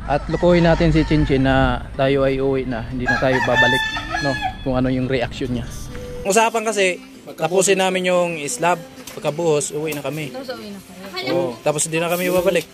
At lukuhin natin si Chinchin na tayo ay uwi na, hindi na tayo babalik, no? Kung ano yung reaction niya. Usapan kasi, tapusin namin yung slab, pagkabuhos, uwi na kami. Tapos uwi na kayo. Oo, tapos hindi na kami babalik.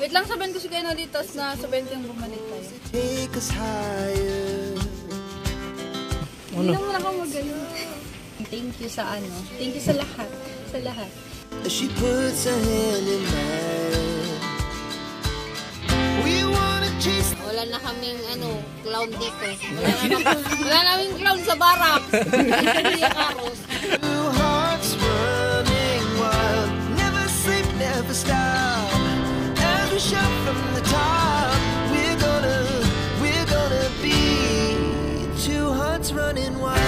Wait lang, sabihin ko si Kuya Noli, tapos na sabihin ko yung bumalik tayo. Hindi naman ako magano. Thank you sa ano. Thank you sa lahat. Sa lahat. She puts her hand in mine. We wanna chase. Wala na kaming clown dito. Wala naming clown sa barak. Hindi karos. Two hearts running wild. Never sleep, never stop. Every shot from the top. We're gonna be two hearts running wild.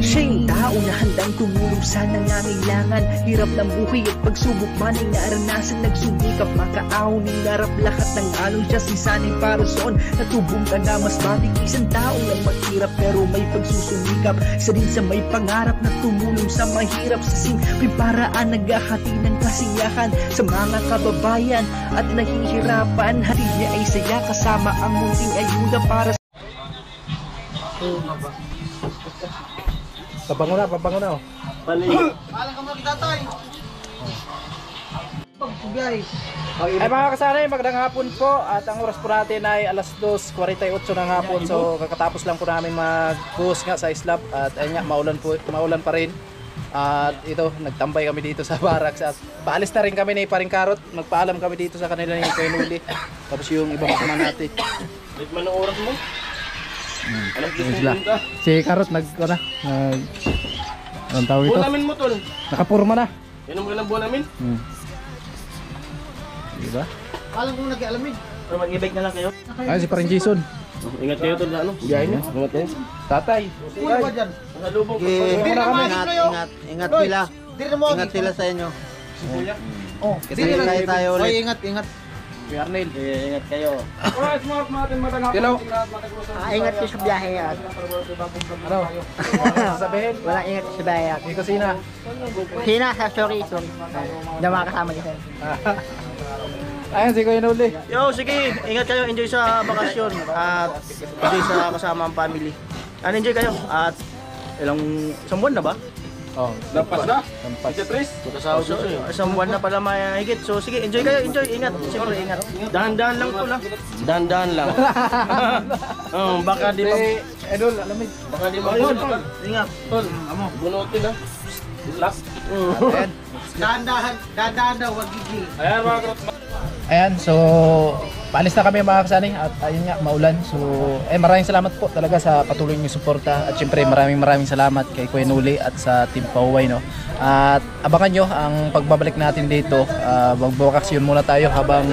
Siya'y tao na handang tumulong sa nangangailangan. Hirap ng buhay at pagsubok man ay naranasan. Nagsumikap makaahoning narap lahat ng alon siya sisanay para soon. Natubong ka na mas matik isang taong lang maghirap pero may pagsusumikap. Isa din sa may pangarap na tumulong sa mahirap. Sa simpleng paraan naghahati ng kasiyahan sa mga kababayan at nahihirapan. Hati niya ay saya kasama ang munting ayuda para sa Pabango na oh. Alang ka mo kita tay. Pagbigay. Ay mga kasanay, magandang hapon po at ang oras po natin ay alas 2:48 ng hapon. So kakatapos lang po namin mag-buhos nga sa slab at ayun nga, maulan pa rin. At ito, nagtambay kami dito sa barracks at paalis na rin kami ni Paring Karot. Magpaalam kami dito sa kanila ni Kuya Noli. Tapos yung ibang kasama natin. Wait man ang oras mo? Si Karot anong tawag ito? Buwan namin mo tol. Nakapurma na. Yan ang magandang buwan namin. Diba? Alang kong nag-alamig. Pero mag-e-bike na lang kayo. Ay, si Paring Jason. Ingat kayo tol na biyahe niyo. Ingat kayo. Tatay. Uy, ba dyan? Nasalubong ko. Ingat sila sa inyo. Oh, Kasi tayo ulit. Oy, ingat. Kuya Arnel. Ingat kayo. Alright, smart natin matang hapon. Hello. ingat ko sa biyahe at Ano? Sabihin? walang ingat sa biyahe at May kusina. Hina sa sorry hindi makakasama niya sa'yo. Ayan si Kuya Noli. Yo, sige. Ingat kayo. Enjoy sa bakasyon. At enjoy sa kasama ang family. Enjoy kayo. At isang buwan na ba? Oh, Lampas na? Lampas. So, isang buwan na pala mahigit. So sige, enjoy kayo, enjoy. Ingat, siyempre ingat. Dahan-dahan lang to lang. Dahan-dahan lang. Baka di ba... Edol, alamig. Baka di ba... Ingat. Tol, amo. Bunutin na. Last. Ayan. Dahan-dahan daw, wag gigil. Ayan mga krot. Ayan, so paalis na kami mga kasani at ayun nga, maulan. So maraming salamat po talaga sa patuloy niyong suporta at syempre maraming salamat kay Kuya Noli at sa Team Pauway, no. At abangan nyo ang pagbabalik natin dito. Magbabakasyon muna tayo habang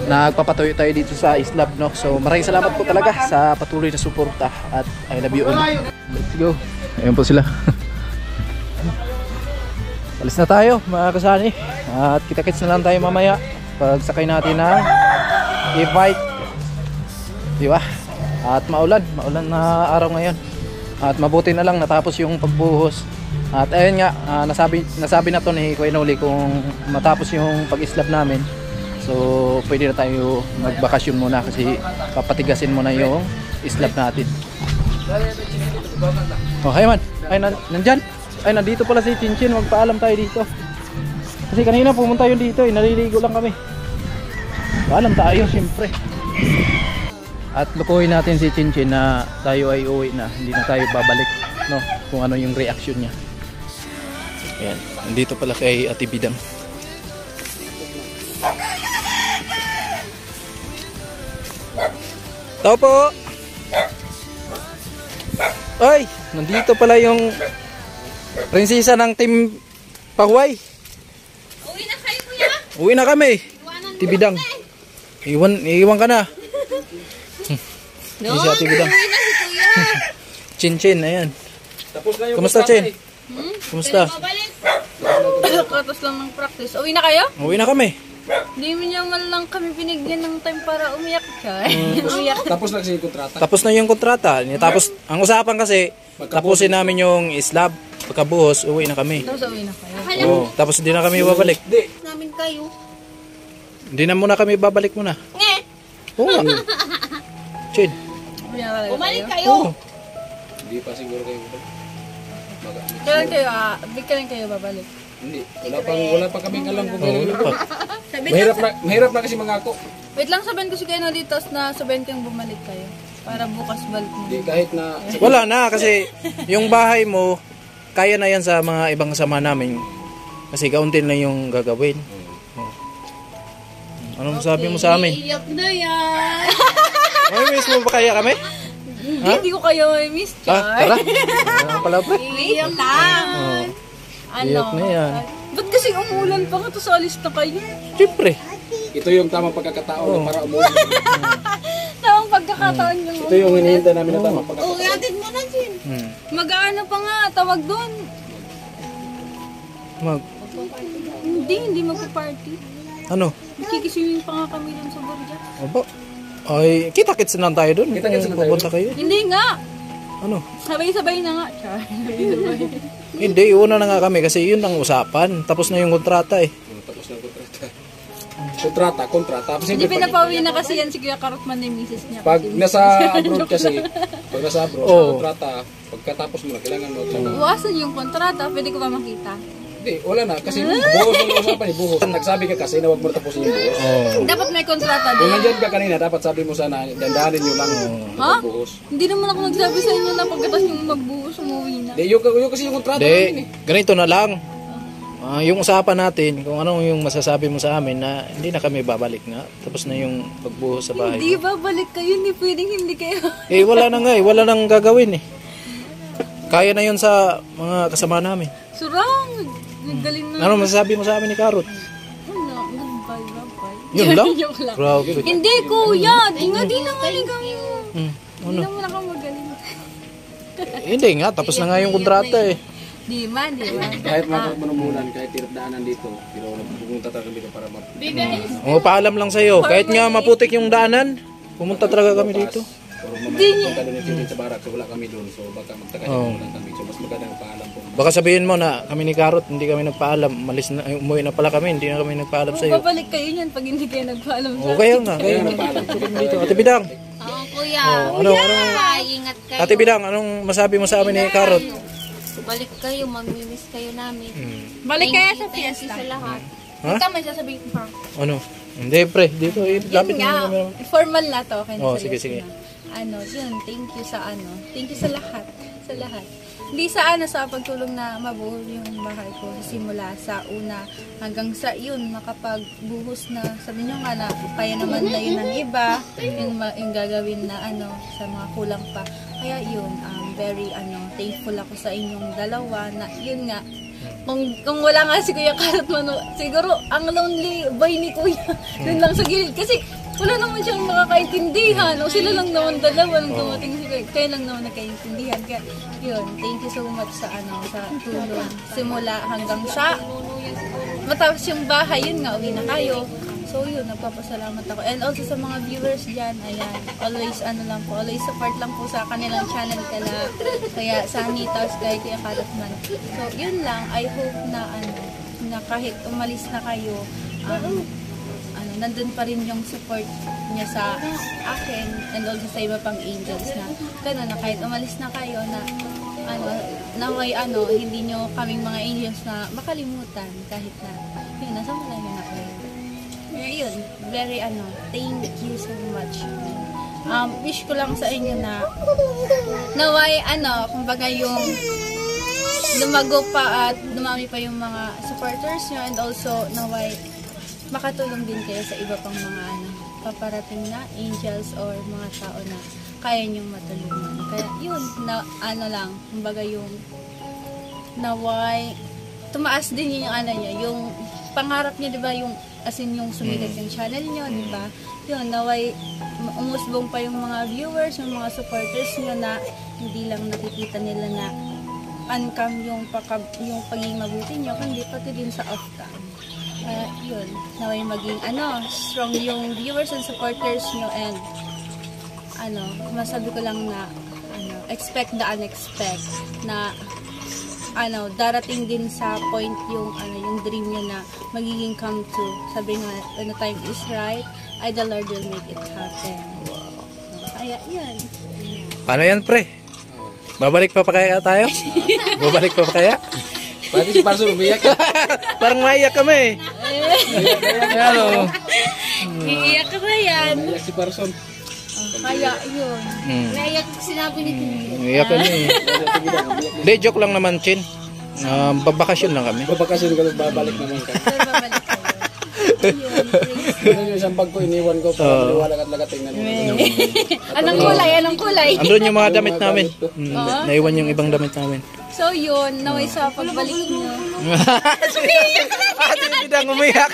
nagpapatuloy tayo dito sa slab, no. So maraming salamat po talaga sa patuloy na suporta at I love you all. Let's go. Ayun po sila. Alis na tayo mga kasani at kita-kits na lang tayo mamaya pag sakay natin na e-bike, di ba? At maulan na araw ngayon at mabuti na lang natapos yung pagbuhos at ayun nga, nasabi na to ni Kuya Noli kung matapos yung pag-slab namin, so pwede na tayo magbakasyon muna kasi papatigasin muna yung slab natin. Okay man, ay nandyan. Ay, nandito pala si Chinchin, magpaalam tayo dito. Kasi kanina pumunta yun dito, naliligo lang kami. Paalam tayo, siyempre. At lukuhin natin si Chinchin na tayo ay uwi na, hindi na tayo babalik, no? Kung ano yung reaction niya. Ayan, nandito pala kay Ate Bidang. Tao po! Ay, nandito pala yung prinsesa ng Team Pauway. Uwi na kayo, kuya. Uwi na kami. Tibidang. Iwan ka na. No, Si Ate Bidang. uwi na si kuya. Chinchin, ayan. Tapos na yung Kumusta, Chin? Kumusta? Mabalik. Katos lang ng practice. Uwi na kayo? Uwi na kami. Hindi mo niya man lang kami binigyan ng time para umiyak siya. Umiyak. Tapos na yung kontrata. Tapos na yung kontrata. Tapos, ang usapan kasi, tapusin namin yung slab. pagkabuhos, uwi na kami. Tapos uwi na kayo. Oo, tapos hindi na kami babalik. Namin kayo. Hindi na muna kami babalik muna. Oo nga. Chin. Uwi na talaga Bumalik kayo. kayo. Hindi pa siguro kayo. Kailan kayo babalik? Hindi. Wala pa kaming alam kung Oo, kailan. pa. Mahirap na kasi mangako. Wait lang, sabihin ko si Keno dito na sabihin ko yung bumalik kayo. Para bukas balik mo. Hindi kahit na Wala na kasi yung bahay mo, kaya na yan sa mga ibang kasama namin. Kasi kaunti na yung gagawin. Oo. Anong sabi mo sa amin? Iyak na yan. May miss mo ba kaya kami? Hindi ko kayo may miss, Char. Tara. Ano pala pre? Iyak lang. Oo. Iyak na yan. Ba't kasi umulan pa nga, tapos alis na kayo? Siyempre. ito yung tamang pagkakataon para umuwi. Tamang pagkakataon yung Ito yung hinihintay namin na tamang Oo, pagkakataon. yatid mo na, Jin. mag-ano pa nga, tawag doon. Hindi magpa-party. Ano? Kikiswimming pa nga kami doon sa Borja. Aba. Ay, kita-kits na lang tayo doon. Kita-kits na tayo Pupunta kayo. Hindi nga. Ano? Sabay-sabay na nga. Char. Hindi, una na nga kami kasi yun ang usapan. Tapos na yung kontrata eh. Tapos na kontrata. Kontrata. Tapos Hindi pinapauwi na kasi yan si Kuya Karotman ni misis niya. Pag nasa abroad kasi, kontrata, pagkatapos mo na, kailangan mo trabaho. Iwasan yung kontrata, pwede ko ba makita? Hindi, wala na. Kasi buhos ang usapan eh, buhos. Nagsabi ka kasi na huwag mo tapusin yung buhos. Dapat may kontrata Kung din. nandyan ka kanina, dapat sabi mo sana, dandahanin nyo lang Ha? buhos. Hindi naman ako nagsabi sa inyo na pagkatas yung magbuhos, umuwi na. Hindi, yung kasi yung kontrata namin eh. Hindi, ganito na lang. Yung usapan natin, kung ano yung masasabi mo sa amin na hindi na kami babalik nga. Tapos na yung pagbuhos sa bahay. Hindi ba balik kayo? Hindi pwedeng hindi kayo. Eh, wala na nga eh. Wala nang gagawin eh. Kaya na yun sa mga kasama namin. Surang! Galing na. Ano masasabi mo sa amin ni Karot? Ano? Goodbye. Yun lang? Joke lang. Grabe. Hindi, kuya. Di na nga ligaw mo. Ano? Hindi naman ako magaling. Hindi nga, tapos na nga yung kontrata eh. Di man. Kahit manumulan, kahit tirap-daanan dito, pero pupunta talaga dito para O, paalam lang sa'yo. Kahit nga maputik yung daanan, pumunta talaga kami dito. punta doon yung sa barak, so wala kami doon, so baka magtaka lang kami, so mas magandang paalam po. Baka sabihin mo na kami ni Karot, hindi kami nagpaalam. Umuwi na pala kami, hindi na kami nagpaalam sa'yo. Babalik kayo niyan pag hindi kayo nagpaalam sa O, kaya nga. Kaya nga. Dito. Ate Bidang. Oo, kuya. Ano? Ingat kayo. Ate Bidang, anong masabi mo sa amin ni Karot? Balik kayo, mamimiss kayo namin. Balik kayo sa Thank you fiesta. sa lahat. Ha? Ikaw may sasabihin ko. Ano? Hindi, pre. Dito, lapit Yun mo nga, naman. formal na to. Okay, Oh, seryoso sige. na. Yun, thank you sa Thank you sa lahat. Sa lahat. Hindi sa sa pagtulong na mabuo yung bahay ko. Simula sa una hanggang sa yun, makapagbuhos na. Sabi nyo nga na, kaya naman na yun ng iba. Yung gagawin na sa mga kulang pa. Kaya yun, very thankful ako sa inyong dalawa na yun nga, kung wala nga si Kuya Karot siguro ang lonely boy ni Kuya dun lang sa gilid kasi wala naman siyang makakaintindihan o sila lang naman dalawa nang dumating si Kuya, kaya lang naman nagkaintindihan kaya yun, thank you so much sa sa tulong simula hanggang sa matapos yung bahay, yun nga, uwi na kayo. So yun, nagpapasalamat ako. And also sa mga viewers dyan, ayan, always always support lang po sa kanilang channel kaya Sanitas, kaya Kuya Karotman. So yun lang, I hope na na kahit umalis na kayo, nandun pa rin yung support niya sa akin and also sa iba pang angels na gano'n na kahit umalis na kayo na naway hindi nyo kaming mga angels na makalimutan kahit na yun, nasa malayo na kayo. Yun, very thank you so much. Wish ko lang sa inyo na naway kumbaga yung lumago pa at dumami pa yung mga supporters nyo and also naway makatulong din kayo sa iba pang mga paparating na angels or mga tao na kaya nyong matulungan. Kaya yun, lang, kumbaga yung naway tumaas din yung yung pangarap niya, di ba, yung as in yung sumigat yung channel niyo, di ba? Yun, naway umusbong pa yung mga viewers, yung mga supporters niyo na hindi lang nakikita nila na on-cam yung pagiging mabuti niyo, kundi pati din sa off-cam. Yun, naway maging strong yung viewers and supporters nyo and masabi ko lang na expect the unexpected na darating din sa point yung yung dream niya na magiging come true. Sabi nga, when the time is right, the Lord will make it happen. Kaya yan. Paano yan, pre? Babalik pa kaya tayo? Babalik pa kaya? Pati si Parson umiyak. Parang maiyak kami. Ano? Iiyak ka na yan. Umiyak si Parson. Kaya yun. Naiyak sinabi ni Tito. Maiyak kami. Hindi, joke lang naman, Chin. Babakasyon lang kami. Babakasyon ka, babalik naman ka. Sir, babalik kayo. Yun yung isang bag ko, iniwan ko para maliwalag at lagating na nila. Anong kulay? Anong kulay? Andun yung mga damit namin. Naiwan yung ibang damit namin. So yun, naway sa pagbalik nyo. Ate Bidang umiyak.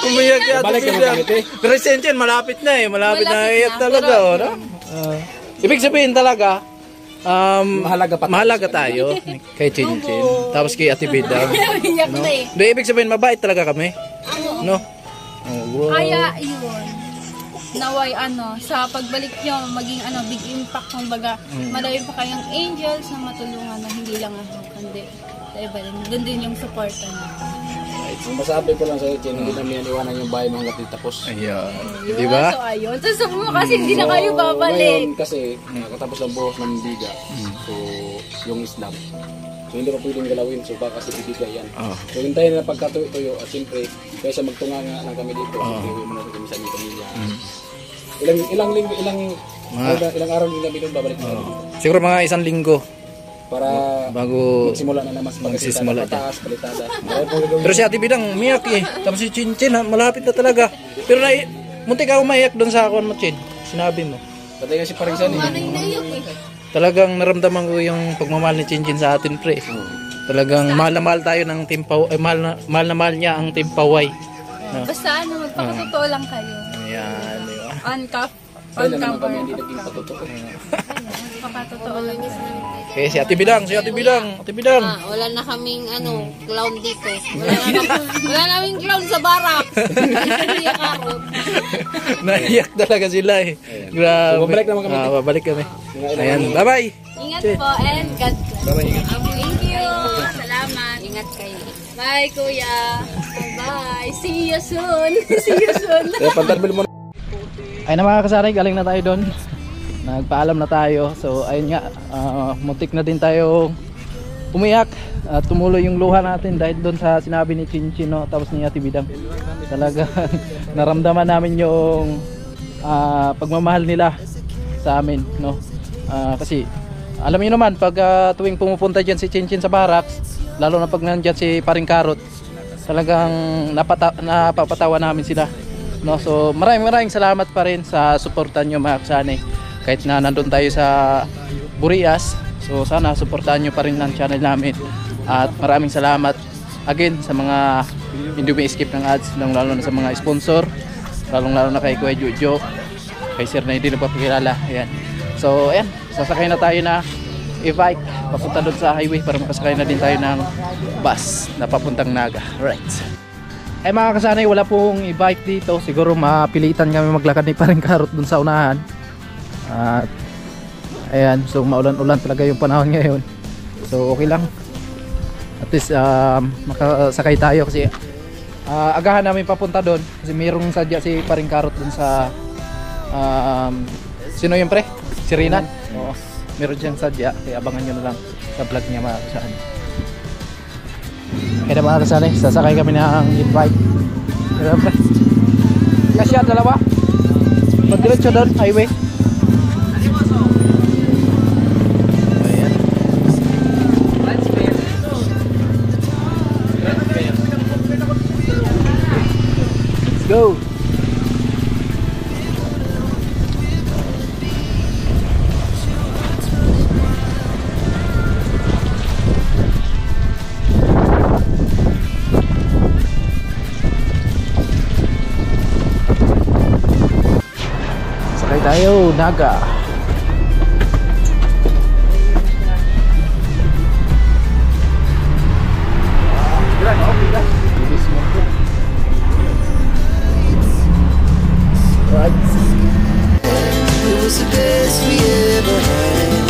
Umiyak si Ate Balik naman Bidang. kami, te. Pero si Chin, malapit na eh. Malapit na iyak talaga. pero No? Ibig sabihin talaga, mahalaga tayo kay Chin Chin. Tapos kay Ate Bidang. Iyak na eh. Hindi, ibig sabihin, mabait talaga kami. No? Kaya yun, naway sa pagbalik nyo, maging big impact, kumbaga, madami pa kayong angels na matulungan na hindi lang ako, kundi sa iba rin. Doon din yung supporta nyo. Ang masabi ko lang sa'yo, Chen, hindi namin iwanan yung bahay mo hanggat di tapos. Ayan. Yun, Di ba? So ayun, so sabi mo kasi hindi na kayo babalik. Ngayon kasi, nakatapos ng buhos ng biga. So, yung Islam. So, hindi ko pwedeng galawin. So, baka kasi bibigay yan. So, hintayin na pagkatuyo at siyempre, kaysa magtunga nga lang kami dito. Siyempre, huwi mo na kami sa aming pamilya. Ilang araw din kami doon, babalik na kami dito. Siguro mga 1 linggo Para bago magsimula na naman magsisimula pataas, palitada. Pero si Ate Bidang umiyak eh. Tapos si Chin Chin, malapit na talaga. Pero muntik ako maiyak doon sa akon mo, Chin. Sinabi mo. Patay nga si Paringsan eh. Talagang naramdaman ko yung pagmamahal ni Chin Chin sa atin, pre. Talagang mahal na mahal tayo ng Timpaw, mahal na mahal niya ang Timpaway. No? Basta magpakatotoo lang kayo. Ayan, di ba? Kaya na naman kami hindi naging patotoo. Magpakatotoo lang. Okay, si Ate Bidang. Wala na kaming clown dito. Wala naming clown sa barak. Naiyak talaga sila eh. Grabe. So, babalik naman kami. Babalik kami. Ayan, bye-bye. Ingat po and God bless. Thank you. Salamat. Ingat kayo. Bye, Kuya. Bye. See you soon. See you soon. Kaya pantarbil mo. Ay na mga kasaray, galing na tayo doon. Nagpaalam na tayo. So ayun nga, muntik na din tayo umiyak at tumuloy yung luha natin dahil doon sa sinabi ni Chin Chin, no? Tapos ni Ate Bidang. Talaga naramdaman namin yung pagmamahal nila sa amin, no? Kasi alam niyo naman pag tuwing pumupunta diyan si Chin Chin sa barracks, lalo na pag nandiyan si Paring Karot, talagang napapatawa namin sila. No, so maraming salamat pa rin sa suportan nyo mga kasanay. Kahit na nandun tayo sa Burias, so sana suportahan nyo pa rin ang channel namin. At maraming salamat again sa mga hindi umi-skip ng ads, lalo na sa mga sponsor, lalo na kay Kuya Jojo, kay Sir na hindi nagpapakilala. Ayan. So ayan, sasakay na tayo na e-bike papunta doon sa highway para makasakay na din tayo ng bus na papuntang Naga. Alright. Ay mga kasanay, wala pong e-bike dito. Siguro mapilitan kami maglakad ni Paring Karot dun sa unahan. At ayan, so maulan-ulan talaga yung panahon ngayon. So okay lang. At least makasakay tayo kasi agahan namin papunta doon. Kasi mayroong sadya si Paring Karot dun sa sino yun, pre? Si Rina? Oo. Meron siyang sadya. Kaya abangan nyo na lang sa vlog niya mga kasanay. Kaya na mga kasanay, sasakay kami ng e-bike. Kasya, dalawa. Magdiretso doon, highway. Ayan. Let's go. Tayo, Naga. Right. It was the best we ever had.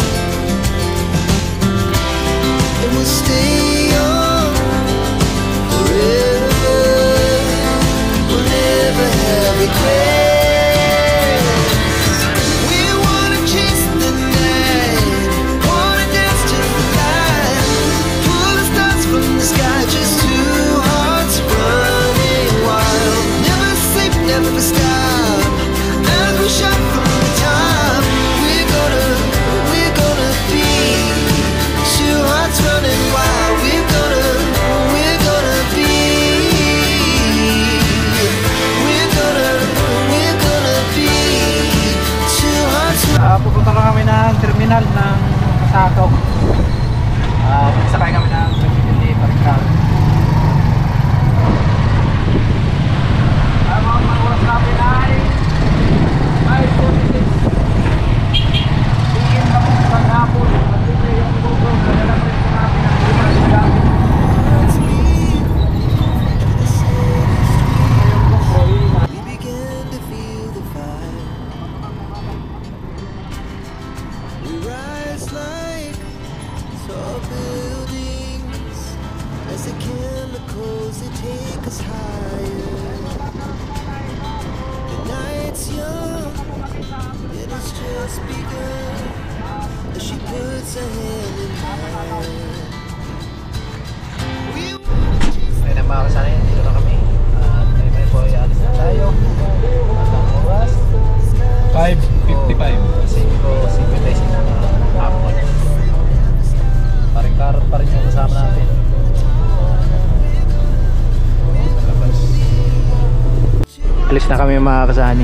terminal ng Pasakaw. Sakay kami ng tricycle ni Parikal. Mga oras natin ay 5:46. Tingin na po sa hapon. Patuloy yung Google. Kadalang rin po natin ang limas na gamit. We began to feel the fire. We rise like tall buildings as the chemicals they take us higher. The night's young, it has just begun as she puts her hand in mine. We Ayun ang mga kasana yun, dito na kami. At may po ay alis na tayo. At ang oras 5:55. 5:55 na hapon. Parang karot pa rin yung kasama natin. Alis na kami mga kasani.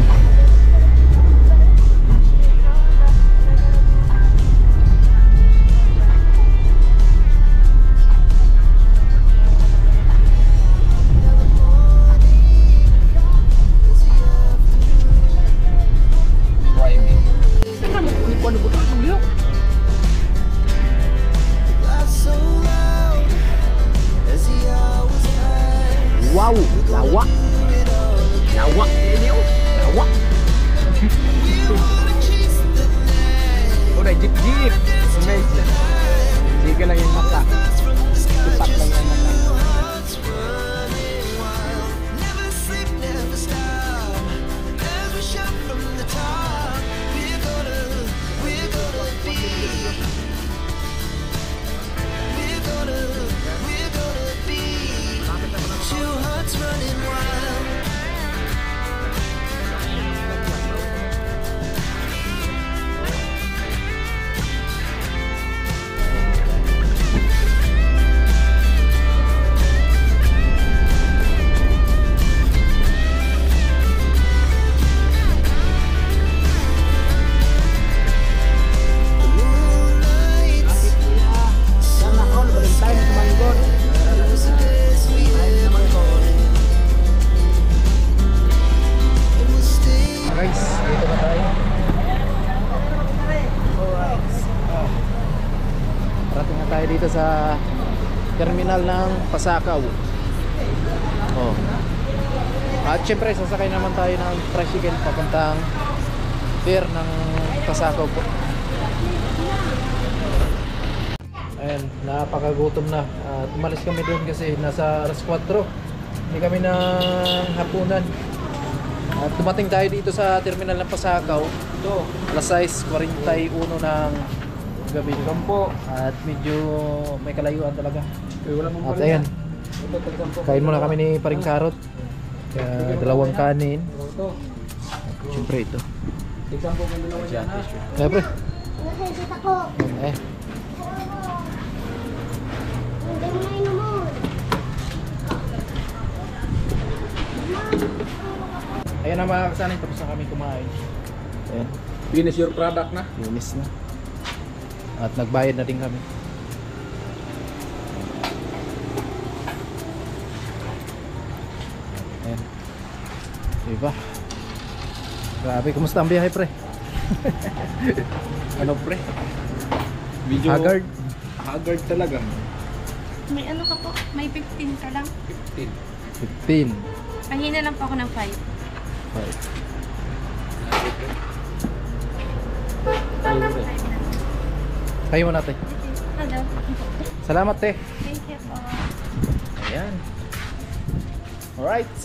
laugh so loud as the hours pass. Wow! Lawak! Lawak! Lawak! Udah jeep-jeep! Amazing! Sige lang yung mata. Tupak lang yung mata. Hearts running wild, never sleep, never stop. As we shout from the top, we're gonna be. We're gonna be. Two hearts running wild. The moonlights, those are days we live on. And we'll stay. Guys, dito na tayo. Parating na tayo dito sa terminal ng Pasakaw. Oh. At syempre sasakay naman tayo ng tricycle papuntang pier ng Pasakaw po. Ayan, napakagutom na. At umalis kami doon kasi nasa alas 4. Hindi kami ng hapunan. At dumating tayo dito sa terminal ng Pasakaw. Alas 6:41 ng gabi po. At medyo may kalayuan talaga. At ayan, kain muna kami ni Paring Karot. Kaya dalawang kanin. At syempre ito. Kaya pre. Eh. Ayan ang mga kasanay, tapos na kami kumain. Ayan, Finish your product na. linis na. At nagbayad na din kami. Ayan. Diba? Grabe, kumusta ang biyahe pre? Ano pre? Video Haggard? Haggard talaga. May ano ka po? May 15 ka lang? 15. 15. Pahina lang po ako ng 5. Right. Kayo mo natin. Hello. Salamat te. Thank you po. Ayan. Alright.